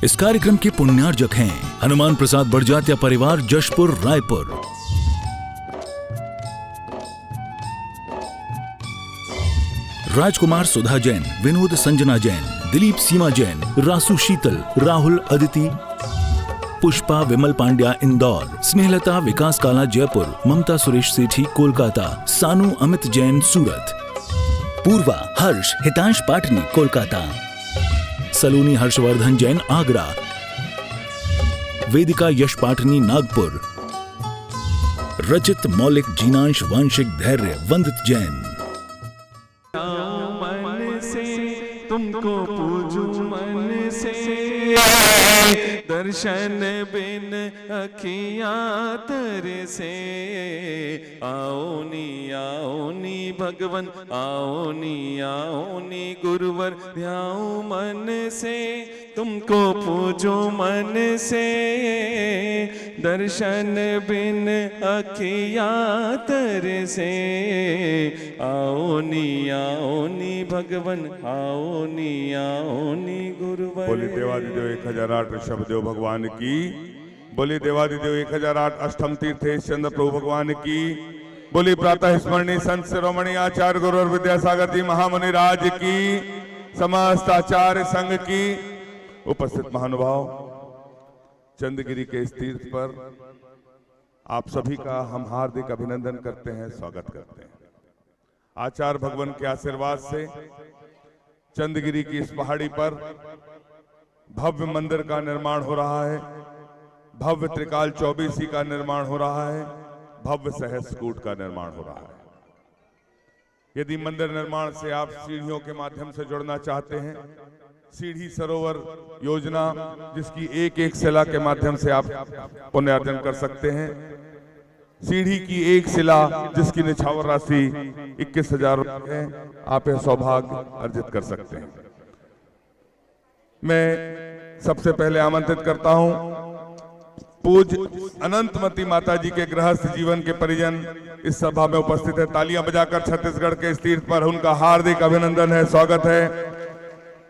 इस कार्यक्रम के पुण्यार्जक हैं हनुमान प्रसाद बड़जात्या परिवार, जशपुर, रायपुर। राजकुमार सुधा जैन, विनोद संजना जैन, दिलीप सीमा जैन, रासु शीतल, राहुल अदिति, पुष्पा विमल पांड्या इंदौर, स्नेहलता विकास काला जयपुर, ममता सुरेश सेठी कोलकाता, सानू अमित जैन सूरत, पूर्वा हर्ष हितांश पाटनी कोलकाता, सलोनी हर्षवर्धन जैन आगरा, वेदिका यश पाटनी नागपुर, रचित मौलिक जीनांश वांशिक धैर्य वंदित जैन। मन से तुमको पूजू मन से, दर्शन बिन अखियाँ तरसे। आओ नी भगवन, आओ नी गुरुवर, ध्याओ मन से तुमको पूजो मन से, दर्शन बिन अखियाँ तरसे। आओ नी भगवन, आओ नी गुरुवर। बोली देवादिदेव 1008 ऋषभदेव भगवान की, बोली देवादिदेव 1008 अष्टम तीर्थेश चंद्र प्रभु भगवान की, बोली प्रातः स्मरणीय संत शिरोमणि आचार्य गुरु और विद्यासागर जी महामुनि राज की, समस्त आचार्य संघ की। उपस्थित महानुभाव, चंद्रगिरी के इस तीर्थ पर आप सभी का हम हार्दिक अभिनंदन करते हैं, स्वागत करते हैं। आचार्य भगवान के आशीर्वाद से चंद्रगिरी की इस पहाड़ी पर भव्य मंदिर का निर्माण हो रहा है, भव्य त्रिकाल चौबीसी का निर्माण हो रहा है, भव्य सहस्त्रकूट का निर्माण हो रहा है। यदि मंदिर निर्माण से आप सीढ़ियों के माध्यम से जुड़ना चाहते हैं, सीढ़ी सरोवर योजना जिसकी एक एक शिला के माध्यम से आप पुण्यार्जन कर सकते हैं, सीढ़ी की एक शिला जिसकी निछावर राशि 21,000 रुपए है, आप यह सौभाग्य अर्जित कर सकते हैं। मैं सबसे पहले आमंत्रित करता हूं पूज्य अनंतमती माता जी के गृहस्थ जीवन के परिजन इस सभा में उपस्थित है। तालियां बजाकर छत्तीसगढ़ के इस तीर्थ पर उनका हार्दिक अभिनंदन है, स्वागत है।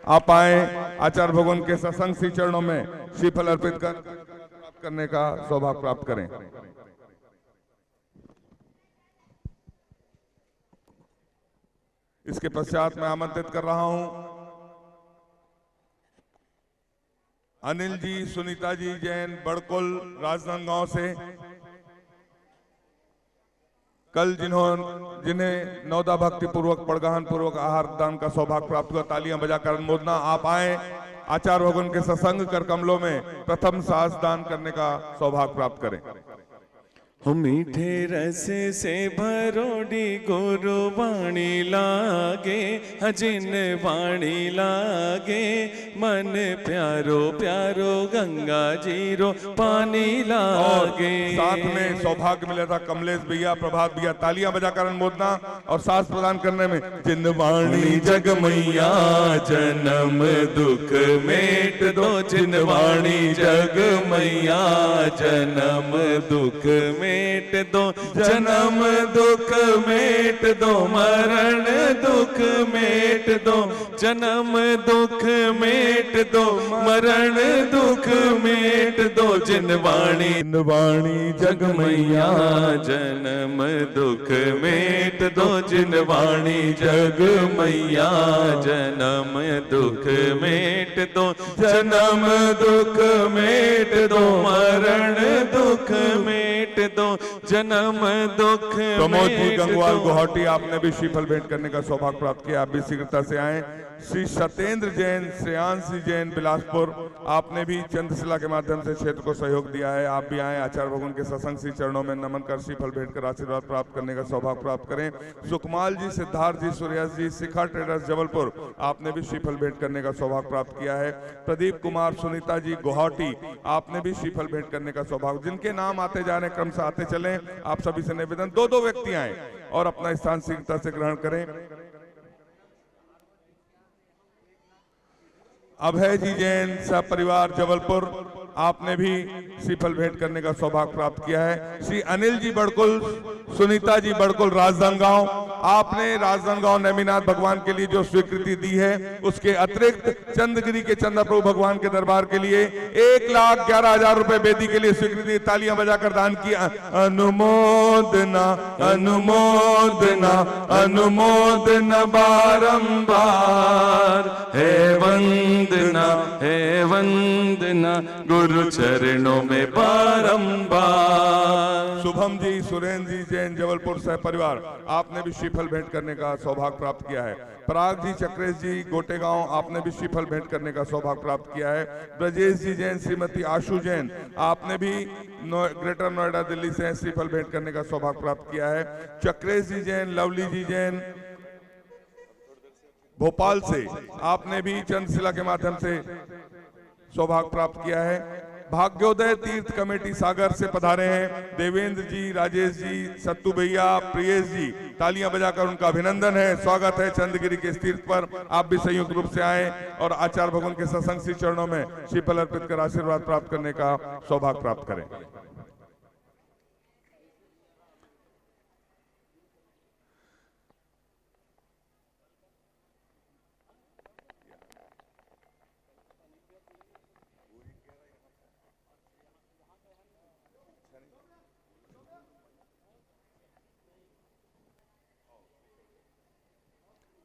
आप आए, आचार्य भगवान के सत्संग श्री चरणों में श्रीफल अर्पित करने का सौभाग्य प्राप्त करें। इसके पश्चात मैं आमंत्रित कर रहा हूं अनिल जी, सुनीता जी जैन, बड़कुल, राजनांदगांव से। कल जिन्हें नौदा भक्ति पूर्वक पड़गहन पूर्वक आहार दान का सौभाग्य प्राप्त हुआ, तालियां बजाकर अनुमोदना। आप आए, आचार्य भगवान के सत्संग कर कमलों में प्रथम सास दान करने का सौभाग्य प्राप्त करें। मीठे रस से भरोड़ी गुरु वाणी लागे, हजिन वाणी लागे, मन प्यारो प्यारो गंगा जीरो पानी लागे। साथ में सौभाग्य मिला था कमलेश भैया, प्रभात भैया। तालियां बजाकर अनुमोदना और सास प्रदान करने में। जिन वाणी जग मैया जन्म दुख मेट दो, जिन वाणी जग मैया जन्म दुख मेट दो, जन्म दुख मेट दो, मरण दुख मेट दो, जन्म दुख मेट दो, मरण दुख मेट दो। जिन वाणी जग मैया जन्म दुख मेट दो, जिन वाणी जग मैया जन्म दुख मेट दो, जन्म दुख मेट दो, मरण दुख मेट दो, जन्म दुख। प्रमोद जी गंगवाल गुवाहाटी, आपने भी श्रीफल भेंट करने का सौभाग्य प्राप्त किया, आप भी शीघ्रता से आए। श्री सत्येंद्र जैन, श्रेयांशी जैन बिलासपुर, आपने भी चंद्रशिला के माध्यम से क्षेत्र को सहयोग दिया है, आप भी आए। आचार्य भगवान के सत्संग श्री चरणों में नमन कर श्रीफल भेंट कर आशीर्वाद प्राप्त करने का सौभाग्य प्राप्त करें। सुकमाल जी, सिद्धार्थ जी, सूर्यास जी, शिखा ट्रेडर्स जबलपुर, आपने भी श्रीफल भेंट करने का सौभाग्य प्राप्त किया है। प्रदीप कुमार, सुनीता जी गुवाहाटी, आपने भी श्रीफल भेंट करने का सौभाग्य। जिनके नाम आते जा रहे क्रम से आते चले, आप सभी से निवेदन, दो व्यक्ति आए और अपना स्थान शीघ्रता से ग्रहण करें। अभय जी जैन, सब परिवार जबलपुर, आपने भी श्रीफल भेंट करने का सौभाग्य प्राप्त किया है। श्री अनिल जी बड़कुल, सुनीता जी बड़कुल, राजनांदगांव, आपने राजनांदगांव नेमिनाथ भगवान के लिए जो स्वीकृति दी है, उसके अतिरिक्त चंद्रगिरी के चंदा प्रभु भगवान के दरबार के लिए 1,11,000 रुपए वेदी के लिए स्वीकृति, तालियां बजाकर दान किया। अनुमोदना अनुमोदना अनुमोदना बारंबार, है वंदना गुरु चरणों में बारंबार। शुभम जी, सुरेंद्र जी जैन जबलपुर सह परिवार, आपने भी श्रीफल भेंट करने का सौभाग्य प्राप्त किया है। पराग जी, चक्रेश जी, गोटेगांव, आपने भी श्रीफल भेंट करने का सौभाग्य प्राप्त किया है। ब्रजेश जी जैन, श्रीमती आशु जैन, आपने भी ग्रेटर नोएडा दिल्ली से श्रीफल भेंट करने का सौभाग्य प्राप्त किया है। चक्रेश जी जैन, लवली जी जैन भोपाल से, आपने भी चंद्रशिला के माध्यम से सौभाग्य प्राप्त किया है। भाग्योदय तीर्थ कमेटी सागर से पधारे हैं देवेंद्र जी, राजेश जी, सत्तू भैया, प्रियेश जी, तालियां बजाकर उनका अभिनंदन है, स्वागत है चंद्रगिरी के इस तीर्थ पर। आप भी संयुक्त रूप से आए और आचार्य भगवान के सत्संग श्री चरणों में श्रीफल अर्पित कर आशीर्वाद प्राप्त करने का सौभाग्य प्राप्त करें।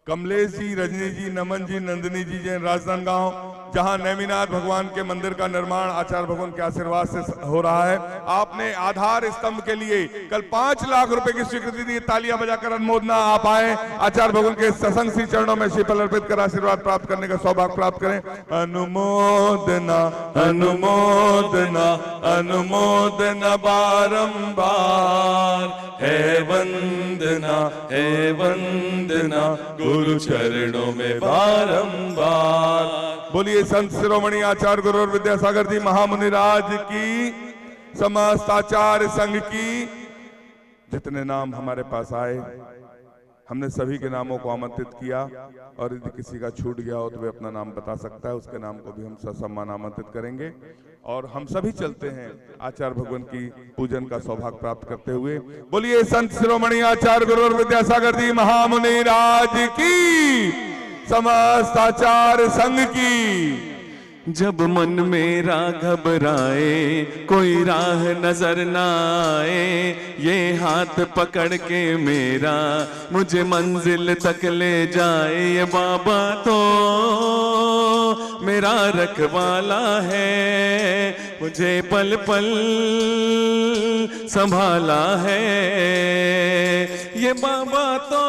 कमलेश जी, रजनी जी, नमन जी, नंदिनी जी जैन राजनांदगांव, जहां नेमिनाथ भगवान के मंदिर का निर्माण आचार्य भगवान के आशीर्वाद से हो रहा है। आपने आधार स्तंभ के लिए कल 5 लाख रुपए की स्वीकृति दी, तालियां बजाकर अनुमोदना। आप आए आचार्य भगवान के सत्संग श्री चरणों में श्रीफल अर्पित कर आशीर्वाद प्राप्त करने का सौभाग्य प्राप्त करें। अनुमोदना अनुमोदना अनुमोदना बारंबार, है वंदना गुरु चरणों में बारंबार। बोलिए संत शिरोमणि आचार्य गुरु और विद्यासागर जी महामुनिराज की, समस्त आचार्य संघ की। जितने नाम हमारे पास आए, हमने सभी के नामों को आमंत्रित किया, और यदि किसी का छूट गया हो तो वे अपना नाम बता सकता है, उसके नाम को भी हम ससम्मान आमंत्रित करेंगे। और हम सभी चलते हैं आचार्य भगवान की पूजन का सौभाग्य प्राप्त करते हुए। बोलिए संत शिरोमणि आचार्य गुरु और विद्यासागर जी महामुनिराज की, समस्त आचार्य संघ की। जब मन मेरा घबराए, कोई राह नजर ना आए, ये हाथ पकड़ के मेरा मुझे मंजिल तक ले जाए। ये बाबा तो मेरा रखवाला है, मुझे पल पल संभाला है। ये बाबा तो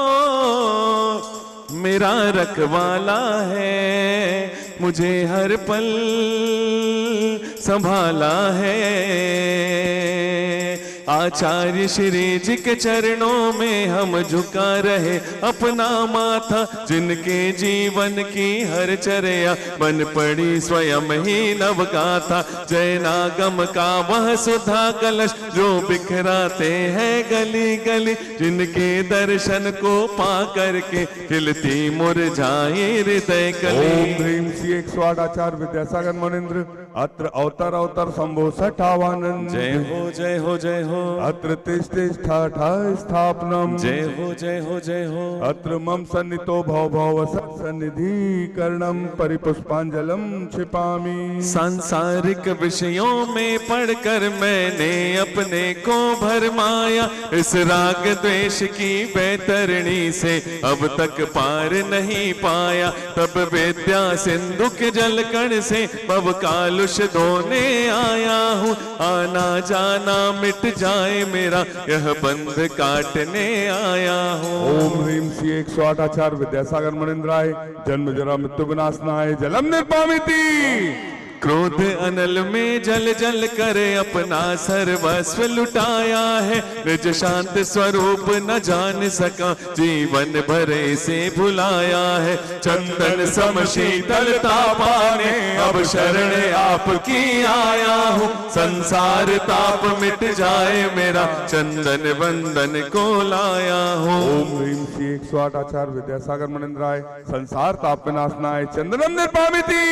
मेरा रखवाला है, मुझे हर पल संभाला है। आचार्य श्री जी के चरणों में हम झुका रहे अपना माथा, जिनके जीवन की हर चर्या बन पड़ी स्वयं ही नवगाथा। जैनागम का वह सुधा कलश जो बिखराते हैं गली गली, जिनके दर्शन को पा करके खिलती मुरझाई हृदय कली। ओम ह्रीं श्री 108 आचार्य विद्यासागर मुनीन्द्र, अत्र अवतर अवतर शंभो सठावानंद। जय हो जय हो जय हो। अत्र तिष्ठा स्थापनम। जय हो जय हो जय हो। अत्र मम सन्नितो भव भव सन्निधि कर्णम परिपुष्पांजलम छिपामि। सांसारिक विषयों में पढ़कर मैंने अपने को भरमाया, इस राग द्वेष की बैतरणी से अब तक पार नहीं पाया। तब विद्या सिंधु के जलकण से भव कालुष धोने आया हूँ, आना जाना मिट जाए मेरा यह बंध काटने आया हूँ। ओम ह्रीं श्री 108 आचार्य विद्यासागर मुनीन्द्राय, जन्म जरा मृत्यु विनाशनाय जलम निर्पामिति। क्रोध अनल में जल जल कर अपना सर्वस्व लुटाया है, निज शांत स्वरूप न जान सका जीवन भरे से भुलाया है। चंदन सम शीतलता पाने अब शरण आपकी आया हूँ, संसार ताप मिट जाए मेरा चंदन वंदन को लाया हूँ। ओम ह्रीं श्री 108 आचार्य विद्यासागर मुनीन्द्राय, संसार ताप विनाशनाय चंदनम निर्पामिति।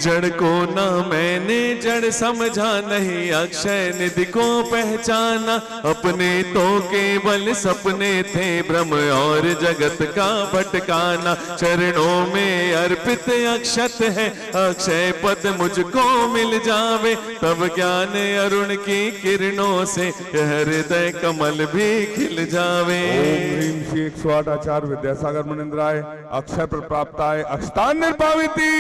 जड़ को ना मैंने जड़ समझा, नहीं अक्षय निधि को पहचाना। अपने तो केवल सपने थे, भ्रम और जगत का भटकाना। चरणों में अर्पित अक्षत है, अक्षय पद मुझको मिल जावे। तब ज्ञान अरुण की किरणों से यह हृदय कमल भी खिल जावे। ओम ह्रीं श्री 108 आचार्य विद्यासागर मुनिंद्राय अक्षय पर प्राप्त आए अक्षतान निर्पाविती।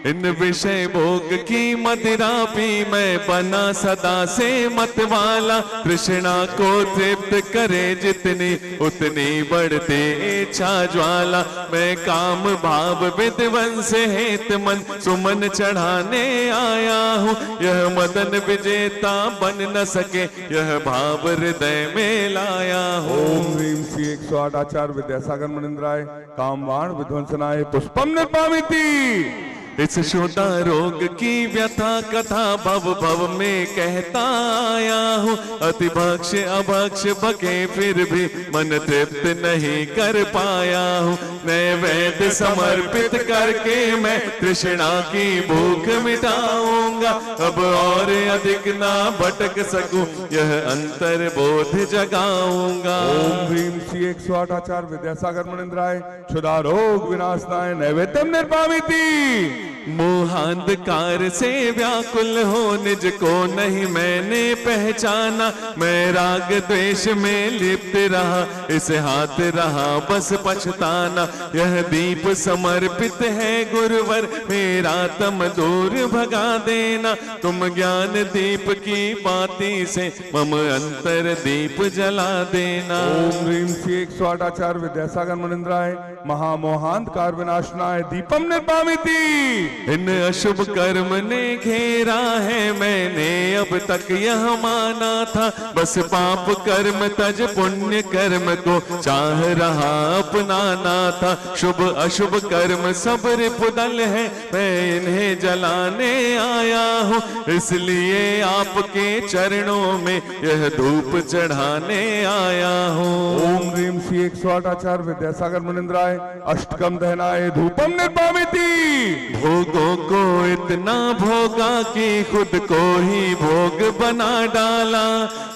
इन विषय भोग की मदिरा पी मैं बना सदा से मतवाला। कृष्णा को तृप्त करे जितनी उतनी बढ़ते इच्छा ज्वाला। मैं काम भाव विध्वंस हेत मन सुमन चढ़ाने आया हूँ। यह मदन विजेता बन न सके, यह भाव हृदय में लाया हूँ। ओम ह्रीं श्री 108 आचार्य विद्यासागर मुनिंद्राय कामवाण विध्वंसनाय पुष्पम निर्पाविती। इस शोधा रोग की व्यथा कथा भव भव में कहता आया हूँ। अति भक्ष अभक्ष बके फिर भी मन तृप्त नहीं कर पाया हूँ। नैवेद्य समर्पित करके मैं कृष्णा की भूख मिटाऊंगा। अब और अधिक ना भटक सकूं, यह अंतर बोध जगाऊंगा। ओम ह्रीं श्री 108 आचार्य विद्यासागर मुनिंद्राय क्षुधा रोग विनाशनाय नैवेद्यम निर्पाविती। मोहांधकार से व्याकुल हो निज को नहीं मैंने पहचाना। मैं राग द्वेष में लिप्त रहा, इस हाथ रहा बस पछताना। यह दीप समर्पित है गुरुवर, मेरा तम दूर भगा देना। तुम ज्ञान दीप की बाती से मम अंतर दीप जला देना। ओम ह्रीं श्री 108 आचार्य विद्यासागर मुनिंद्राय महामोहांधकार विनाशनाय दीपम निर्पाविती। इन अशुभ कर्म ने घेरा है, मैंने अब तक यह माना था। बस पाप कर्म तज पुण्य कर्म को चाह रहा अपनाना था। शुभ अशुभ कर्म सब रिपुदल है, मैं इन्हें जलाने आया हूँ। इसलिए आपके चरणों में यह धूप चढ़ाने आया हूँ। ओम ह्रीं श्री 108 आचार्य विद्यासागर मुनिंद्राय अष्टकम दहनाय धूपम निर्पाविती। भोगों को इतना भोगा कि खुद को ही भोग बना डाला।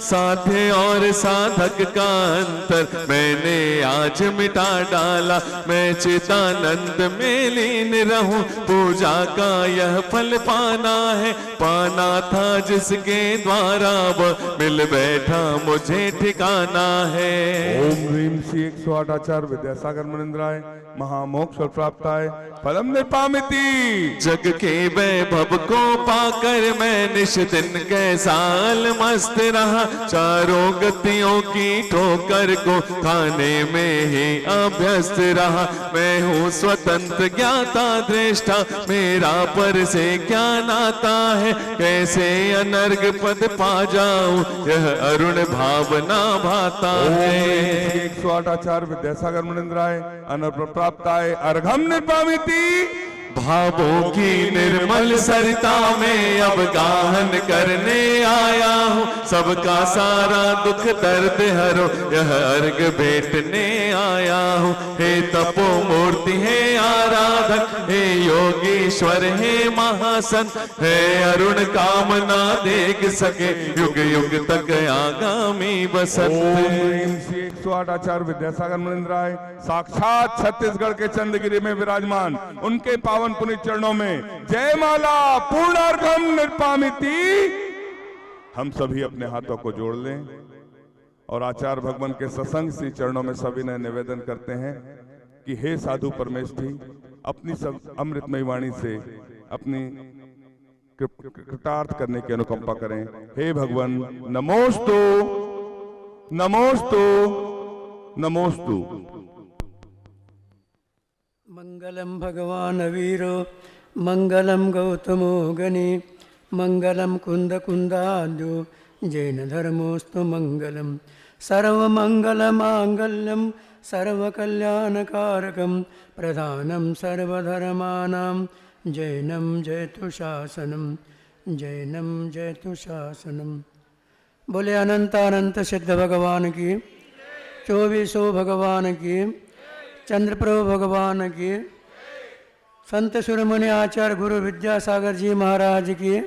साध्य और साधक का अंतर मैंने आज मिटा डाला। मैं चिदानंद में लीन रहूं, पूजा का यह फल पाना है। पाना था जिसके द्वारा वह मिल बैठा मुझे ठिकाना है। ओम ह्रीं श्री 108 आचार्य विद्यासागर मुनिंद्राय महामोक्ष प्राप्ताय फलम निर्पामिति। जग के वैभव को पाकर मैं निश दिन कैसाल मस्त रहा। चारों गतियों की ठोकर को खाने में ही अभ्यस्त रहा। मैं हूँ स्वतंत्र ज्ञाता दृष्टा, मेरा पर से क्या नाता है। कैसे अनर्ग पद पा जाऊं, यह अरुण भावना भाता है। 108 आचार्य विद्यासागर मुनिंद्राय अनर्प प्राप्ताय अर्घम निर्पामिति। भावों की निर्मल सरिता में अब गाहन करने आया हूँ। सबका सारा दुख दर्द हरो, यह अर्घ भेंटने आया हूँ। हे तपो मूर्ति है आराधक, हे योगीश्वर है महासन, है अरुण कामना देख सके युग युग तक आगामी बसंत। ओम ह्रीं श्री 108 आचार्य विद्यासागर मुनिंद्राय साक्षात छत्तीसगढ़ के चंद्रगिरी में विराजमान उनके पावन पुनीत चरणों में जयमाला पूर्णार्घम निर्पामिति। हम सभी अपने हाथों को जोड़ लें और आचार्य भगवान के सत्संग श्री चरणों में सभी ने निवेदन करते हैं कि हे साधु परमेष्ठी, अपनी सब अमृतमयी वाणी से अपनी कृतार्थ करने की अनुकंपा करें। हे भगवान नमोस्तु नमोस्तु नमोस्तु। मंगलम भगवान वीरो मंगलम गौतमो गणे मंगलम कुंद कुंदाद्यो जैन धर्मोस्तु मंगलम सर्वमंगल मांगल्यम सर्वकल्याणकारकम प्रधानम सर्वधर्मानां जैनम जयतु शासनम जैनम जयतु शासनम। बोले अनंतानंत सिद्ध भगवान की, 24 भगवान की, चंद्रप्रभु भगवान की, संत शिरोमणि आचार्य गुरु विद्यासागर जी महाराज की।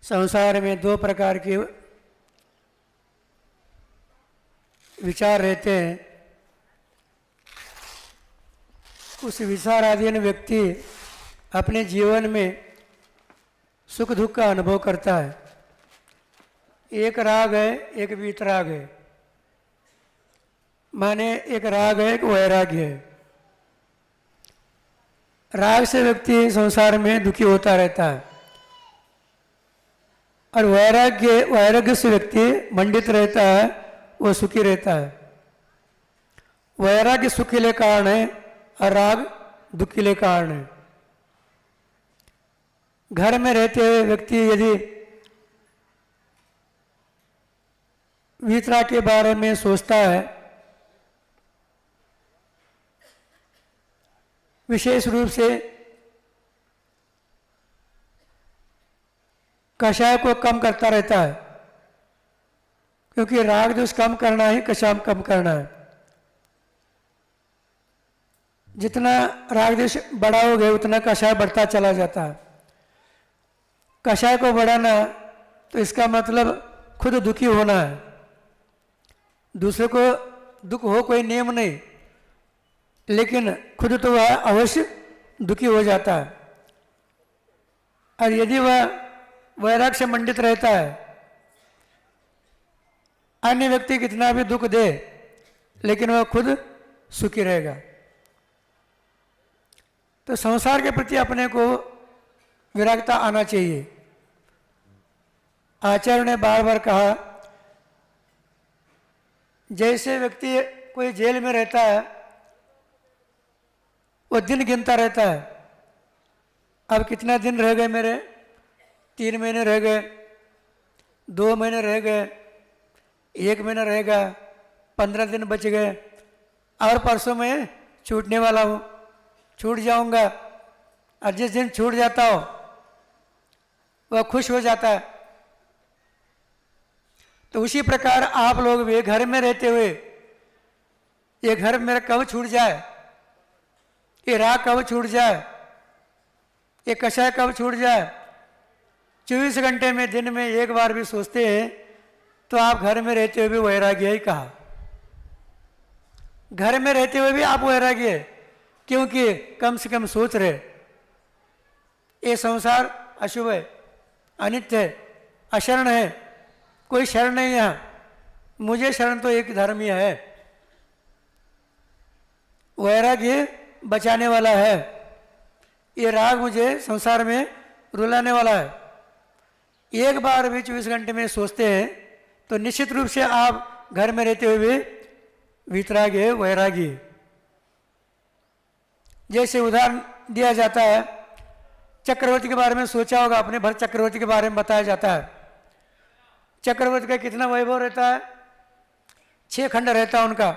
संसार में दो प्रकार के विचार रहते हैं। उस विचाराधीन व्यक्ति अपने जीवन में सुख दुख का अनुभव करता है। एक राग है, एक वीतराग है। माने एक राग है, एक वैराग्य है। राग से व्यक्ति संसार में दुखी होता रहता है और वैराग्य से व्यक्ति मंडित रहता है, वो सुखी रहता है। वैराग्य सुख के लिए कारण है और राग दुख के लिए कारण है। घर में रहते हुए व्यक्ति यदि वीतराग के बारे में सोचता है, विशेष रूप से कषाय को कम करता रहता है, क्योंकि राग दोष कम करना है, कषाय कम करना है। जितना राग दोष बढ़ाओगे उतना कषाय बढ़ता चला जाता है। कषाय को बढ़ाना तो इसका मतलब खुद दुखी होना है। दूसरे को दुख हो कोई नियम नहीं, लेकिन खुद तो वह अवश्य दुखी हो जाता है। और यदि वह वैराग से मंडित रहता है, अन्य व्यक्ति कितना भी दुख दे लेकिन वह खुद सुखी रहेगा। तो संसार के प्रति अपने को विरागता आना चाहिए। आचार्य ने बार बार कहा, जैसे व्यक्ति कोई जेल में रहता है, वो दिन गिनता रहता है। अब कितना दिन रह गए मेरे? 3 महीने रह गए, 2 महीने रह गए, 1 महीना रहेगा, 15 दिन बच गए और परसों मैं छूटने वाला हूँ, छूट जाऊँगा। और जिस दिन छूट जाता हो वह खुश हो जाता है। तो उसी प्रकार आप लोग भी घर में रहते हुए, ये घर मेरा कब छूट जाए, ये राग कब छूट जाए, ये कषाय कब छूट जाए, 24 घंटे में दिन में एक बार भी सोचते हैं तो आप घर में रहते हुए भी वैराग्य ही कहा। घर में रहते हुए भी आप वैराग्य, क्योंकि कम से कम सोच रहे ये संसार अशुभ है, अनित्य है, अशरण है, कोई शरण नहीं है। मुझे शरण तो एक धर्म ही है। वैराग्य बचाने वाला है, ये राग मुझे संसार में रुलाने वाला है। एक बार भी 24 घंटे में सोचते हैं तो निश्चित रूप से आप घर में रहते हुए भी वीतरागी वैरागी। जैसे उदाहरण दिया जाता है, चक्रवर्ती के बारे में सोचा होगा आपने, भरत चक्रवर्ती के बारे में बताया जाता है। चक्रवर्ती का कितना वैभव रहता है? 6 खंड रहता है उनका।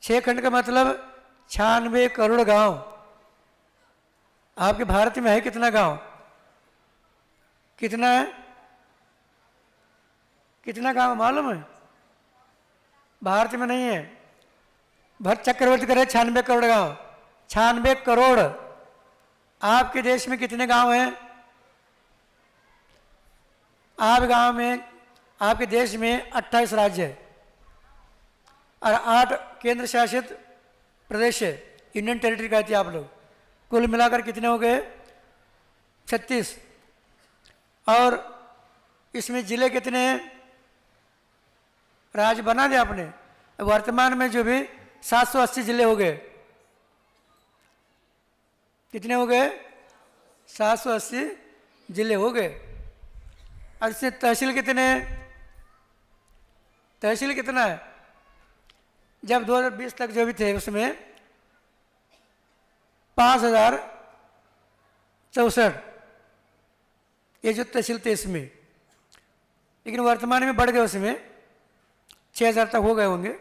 6 खंड का मतलब 96 करोड़ गांव। आपके भारत में है कितना गांव? कितना है? कितना गांव मालूम है? भारत में नहीं है। भरत चक्रवर्ती करे 96 करोड़ गांव। 96 करोड़। आपके देश में कितने गांव हैं? आप गांव में, आपके देश में 28 राज्य है और 8 केंद्र शासित प्रदेश है, यूनियन टेरिटरी कहते हैं आप लोग। कुल मिलाकर कितने हो गए? 36। और इसमें जिले कितने हैं? राज्य बना दिया आपने। वर्तमान में जो भी 780 जिले हो गए। कितने हो गए? 780 जिले हो गए। और इससे तहसील कितने हैं? तहसील कितना है? जब 2020 तक जो भी थे उसमें 5064 ये जो तहसील थे इसमें, लेकिन वर्तमान में बढ़ गए, उसमें 6000 तक हो गए होंगे।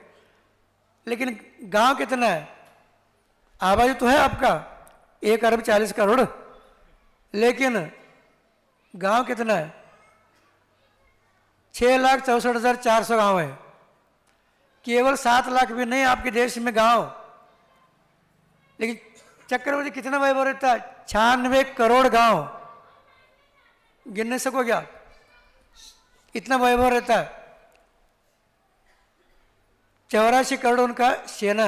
लेकिन गांव कितना है? आबादी तो है आपका 1 अरब 40 करोड़, लेकिन गांव कितना है? 6,64,400 गांव है। केवल 7 लाख भी नहीं आपके देश में गांव। लेकिन चक्रवर्ती कितना वैभव रहता है? 96 करोड़ गांव, गिन नहीं सकोगे आप, इतना वैभव रहता है। 84 करोड़ उनका सेना,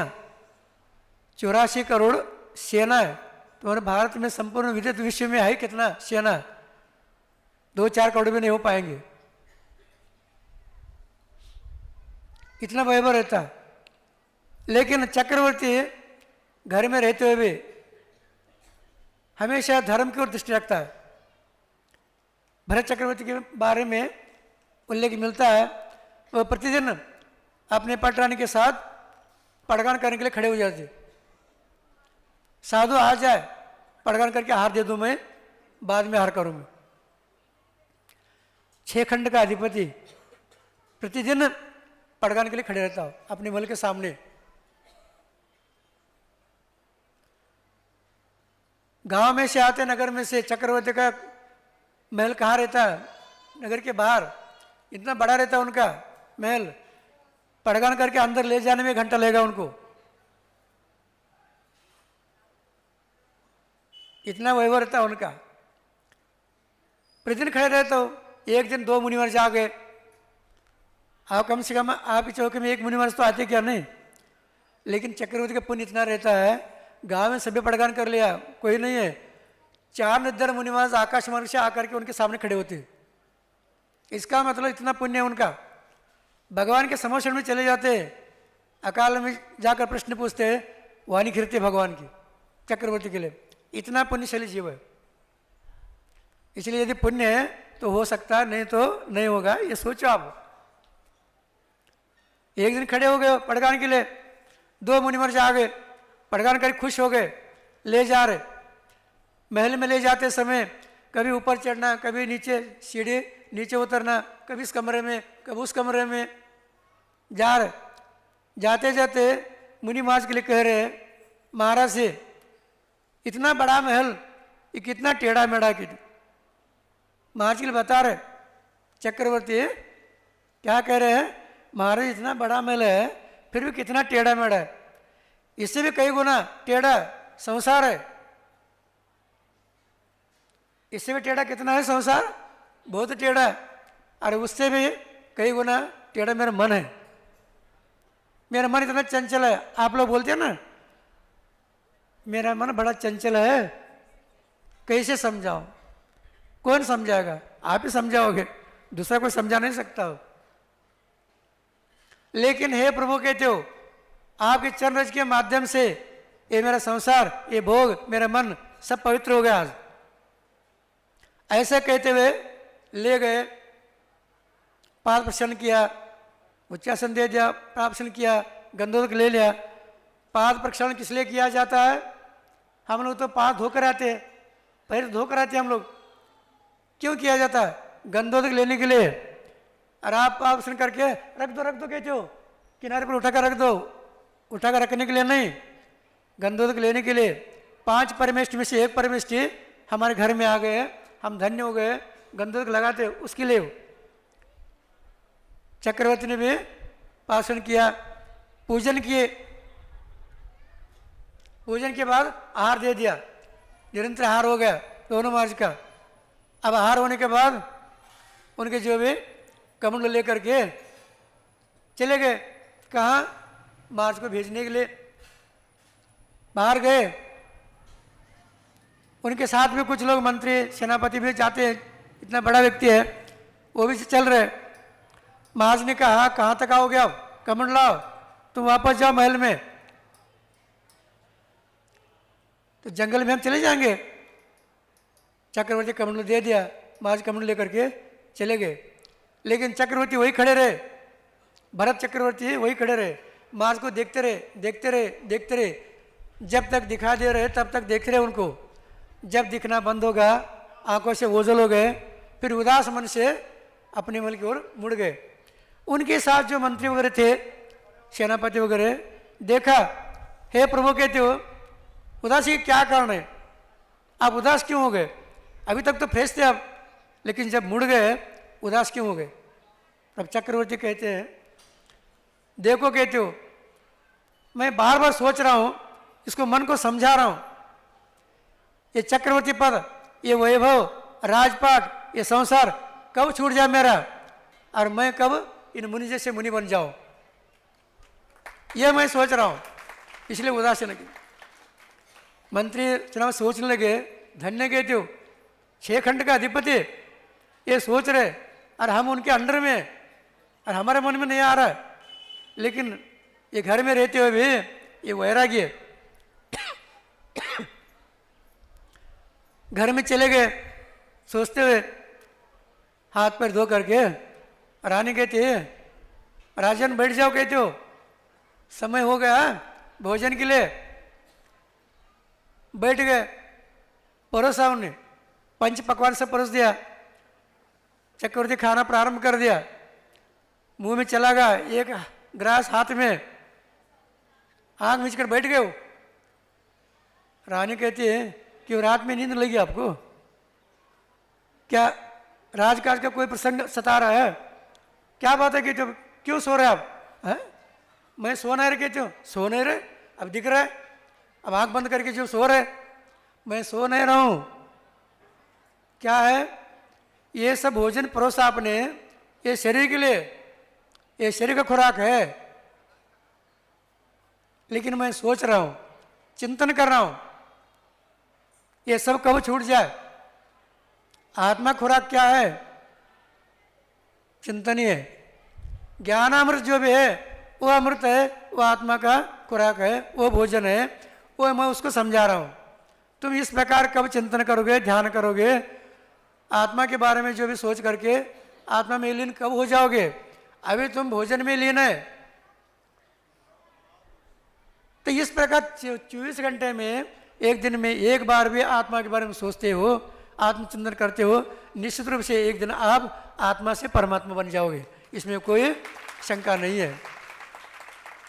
84 करोड़ सेना है। तुम्हारे भारत में संपूर्ण विदित विश्व में है कितना सेना? 2-4 करोड़ भी नहीं हो पाएंगे, इतना वैभव रहता है। लेकिन चक्रवर्ती घर में रहते हुए भी हमेशा धर्म की ओर दृष्टि रखता है। भरत चक्रवर्ती के बारे में उल्लेख मिलता है, वह प्रतिदिन अपने पटरानी के साथ पड़गान करने के लिए खड़े हो जाते। साधु आ जाए, पड़गान करके हार दे दूं मैं, बाद में हार करूंगा। 6 खंड का अधिपति प्रतिदिन पड़गान के लिए खड़े रहता हो अपने महल के सामने। गांव में से आते, नगर में से। चक्रवर्ती का महल कहाँ रहता है? नगर के बाहर। इतना बड़ा रहता है उनका महल, पड़गान करके अंदर ले जाने में 1 घंटा लगेगा उनको, इतना वैभव रहता है उनका। प्रतिदिन खड़े रहते हो। एक दिन 2 मुनिवर जा गए, आप कम से कम आपकी चौकी में 1 मुनिवर तो आते क्या नहीं। लेकिन चक्रवर्ती का पुण्य इतना रहता है, गांव में सभी पड़गान कर लिया, कोई नहीं है, 4 निद्र मुनिवास आकाश मार्ग से आकर के उनके सामने खड़े होते। इसका मतलब इतना पुण्य है उनका। भगवान के समोषण में चले जाते, अकाल में जाकर प्रश्न पूछते, वाणी खिरते भगवान की चक्रवर्ती के लिए। इतना पुण्यशाली जीव है। इसलिए यदि पुण्य है तो हो सकता है, नहीं तो नहीं होगा, ये सोचो आप। एक दिन खड़े हो गए पड़गान के लिए, 2 मुनिवर जा गए, पड़गान करके खुश हो गए, ले जा रहे। महल में ले जाते समय कभी ऊपर चढ़ना, कभी नीचे सीढ़ी नीचे उतरना, कभी इस कमरे में कभी उस कमरे में जा रहे। जाते जाते मुनि महाराज के लिए कह रहे, महाराज से इतना बड़ा महल, ये कितना टेढ़ा मेढ़ा की। महाराज के लिए बता रहे चक्रवर्ती क्या कह रहे हैं, महाराज इतना बड़ा महल है फिर भी कितना टेढ़ा मेढ़ा है, इससे भी कई गुना टेढ़ा संसार है। इससे भी टेढ़ा कितना है संसार? बहुत टेढ़ा है। अरे उससे भी कई गुना टेढ़ा मेरा मन है। मेरा मन इतना चंचल है, आप लोग बोलते हैं ना मेरा मन बड़ा चंचल है, कैसे समझाओ? कौन समझाएगा? आप ही समझाओगे, दूसरा कोई समझा नहीं सकता हो। लेकिन हे प्रभु कहते हो, आपके चरण रज के माध्यम से ये मेरा संसार, ये भोग, मेरा मन सब पवित्र हो गया आज। ऐसा कहते हुए ले गए, पाद प्रक्षालन किया, उच्चासन दे दिया, प्राप्शन किया, गंधोदक ले लिया। पाद प्रक्षालन किस लिए किया जाता है? हम लोग तो पाद धोकर आते हैं, पैर धोकर आते हैं हम लोग। क्यों किया जाता है? गंधोदक लेने के लिए। और आप प्राप्शन करके रख दो कहते हो, किनारे पर उठाकर रख दो, उठाकर रखने के लिए नहीं, गंधोदक लेने के लिए। 5 परमेष्टि में से एक परमेष्टि हमारे घर में आ गए, हम धन्य हो गए, गंधोदक लगाते उसके लिए। चक्रवर्ती ने भी भाषण किया, पूजन किए, पूजन के बाद आहार दे दिया, निरंतर आहार हो गया दोनों महाराज का। अब आहार होने के बाद उनके जो भी कमंडल लेकर के चले गए, कहाँ? महाराज को भेजने के लिए बाहर गए। उनके साथ में कुछ लोग मंत्री सेनापति भी जाते हैं, इतना बड़ा व्यक्ति है, वो भी चल रहे। महाराज ने कहा, कहाँ तक आओगे आप? कमंडल लाओ, तुम वापस जाओ महल में। तो जंगल में हम चले जाएंगे। चक्रवर्ती कमंडल दे दिया, महाराज कमंडल लेकर के चले गए। लेकिन चक्रवर्ती वही खड़े रहे, भरत चक्रवर्ती वही खड़े रहे, महाराज को देखते रहे, देखते रहे, देखते रहे। जब तक दिखा दे रहे तब तक देख रहे उनको। जब दिखना बंद होगा, आंखों से ओझल हो गए, फिर उदास मन से अपने महल की ओर मुड़ गए। उनके साथ जो मंत्री वगैरह थे, सेनापति वगैरह, देखा, हे प्रभु कहते हो उदासी क्या कारण है? आप उदास क्यों हो गए? अभी तक तो फ्रेश थे आप, लेकिन जब मुड़ गए उदास क्यों हो गए? तब चक्रवर्ती कहते हैं, देखो कहते हो, मैं बार बार सोच रहा हूं, इसको मन को समझा रहा हूं, ये चक्रवर्ती पद, ये वैभव, राजपाट, ये संसार कब छूट जाए मेरा, और मैं कब इन मुनि जैसे मुनि बन जाऊं, ये मैं सोच रहा हूं, इसलिए उदास लगे। मंत्री चुनाव सोचने लगे, धन्य कहते हो, 6 खंड का अधिपति ये सोच रहे, और हम उनके अंडर में, और हमारे मन में नहीं आ रहा है, लेकिन ये घर में रहते हुए भी ये वैराग्य। घर में चले गए सोचते हुए, हाथ पैर धो करके, रानी कहती है, राजन बैठ जाओ कहते हो, समय हो गया भोजन के लिए। बैठ गए, परोसा उन्हें, पंच पकवान से परोस दिया, चक्रवर्ती खाना प्रारंभ कर दिया, मुंह में चला गया, एक ग्रास हाथ में, आंख मीच कर बैठ गए हो। रानी कहती है कि रात में नींद लगी आपको? क्या राजकाज का कोई प्रसंग सता रहा है? क्या बात है कि जब क्यों सो रहे आप? हैं? मैं सो नहीं रहे कहते हो, सो नहीं रहे, अब दिख रहा है, अब आंख बंद करके जो सो रहे, मैं सो नहीं रहा हूं। क्या है? ये सब भोजन परोसा आपने, ये शरीर के लिए, ये शरीर का खुराक है, लेकिन मैं सोच रहा हूं, चिंतन कर रहा हूं, ये सब कब छूट जाए। आत्मा खुराक क्या है? चिंतनीय। ज्ञानामृत जो भी है वो अमृत है, वो आत्मा का खुराक है, वो भोजन है, वो मैं उसको समझा रहा हूं। तुम इस प्रकार कब चिंतन करोगे, ध्यान करोगे, आत्मा के बारे में जो भी सोच करके आत्मा में लीन कब हो जाओगे? अभी तुम भोजन में लीन है। तो इस प्रकार 24 घंटे में, एक दिन में एक बार भी आत्मा के बारे में सोचते हो, आत्मचिंतन करते हो, निश्चित रूप से एक दिन आप आत्मा से परमात्मा बन जाओगे, इसमें कोई शंका नहीं है।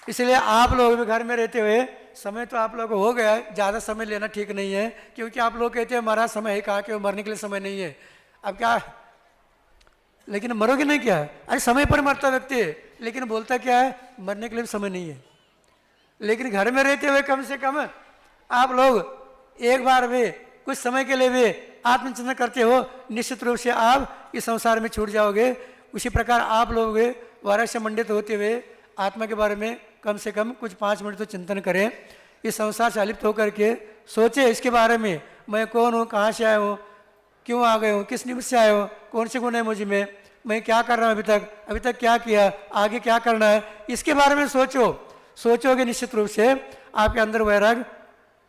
इसलिए आप लोग भी घर में रहते हुए, समय तो आप लोग को हो गया, ज़्यादा समय लेना ठीक नहीं है, क्योंकि आप लोग कहते हैं महाराज समय है, कहा कि मरने के लिए समय नहीं है। अब क्या, लेकिन मरोगे नहीं क्या? अरे समय पर मरता व्यक्ति, लेकिन बोलता क्या है, मरने के लिए भी समय नहीं है। लेकिन घर में रहते हुए कम से कम आप लोग एक बार भी, कुछ समय के लिए भी आत्मचिंतन करते हो, निश्चित रूप से आप इस संसार में छूट जाओगे। उसी प्रकार आप लोग वाराणसी मंडित होते हुए आत्मा के बारे में कम से कम कुछ 5 मिनट तो चिंतन करें। इस संसार से अलिप्त होकर के सोचे इसके बारे में, मैं कौन हूँ, कहाँ से आया हूँ, क्यों आ गए हूँ, किस निमित्त से आए हो, कौन से गुण है मुझ में, मैं क्या कर रहा हूँ अभी तक क्या किया, आगे क्या करना है, इसके बारे में सोचो। सोचोगे निश्चित रूप से आपके अंदर वैराग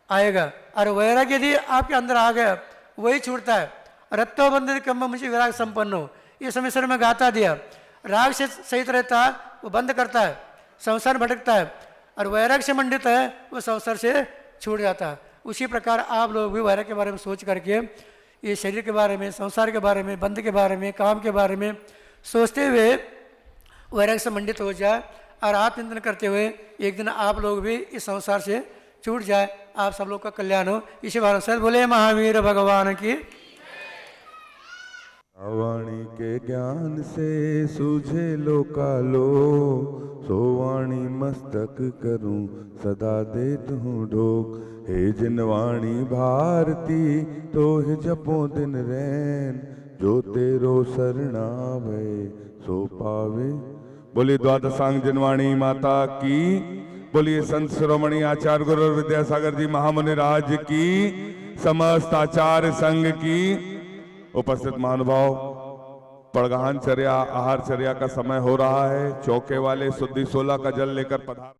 आएगा, और वैराग यदि आपके अंदर आ गया, वही छूटता है। रत्तो बंधित कम मुझे विराग संपन्न हो, ये समय में गाता दिया। राग से सहित रहता है वो बंद करता है, संसार भटकता है, और वैराग से मंडित है वो संसार से छूट जाता है। उसी प्रकार आप लोग भी वैराग के बारे में सोच करके, ये शरीर के बारे में, संसार के बारे में, बंध के बारे में, काम के बारे में सोचते हुए वैराग से मंडित हो जाए, और आत्मचिंतन करते हुए एक दिन आप लोग भी इस संसार से छूट जाए। आप सब लोग का कल्याण हो। इसी बार से बोले महावीर भगवान की। वाणी के ज्ञान से सूझे लोकालो, सो वाणी मस्तक करूं सदा देत हूँ ढोक। हे जिन वाणी भारती तो हे जपो दिन रैन, जो तेरो शरणावे सो पावे। बोलिए द्वादशांग जिनवाणी माता की, बोलिए संत शिरोमणि आचार्य गुरु विद्यासागर जी महामुनि राज की, समस्त आचार्य संघ की। उपस्थित महानुभाव, पड़गहन चर्या, आहार चर्या का समय हो रहा है। चौके वाले शुद्धि 16 का जल लेकर पधार।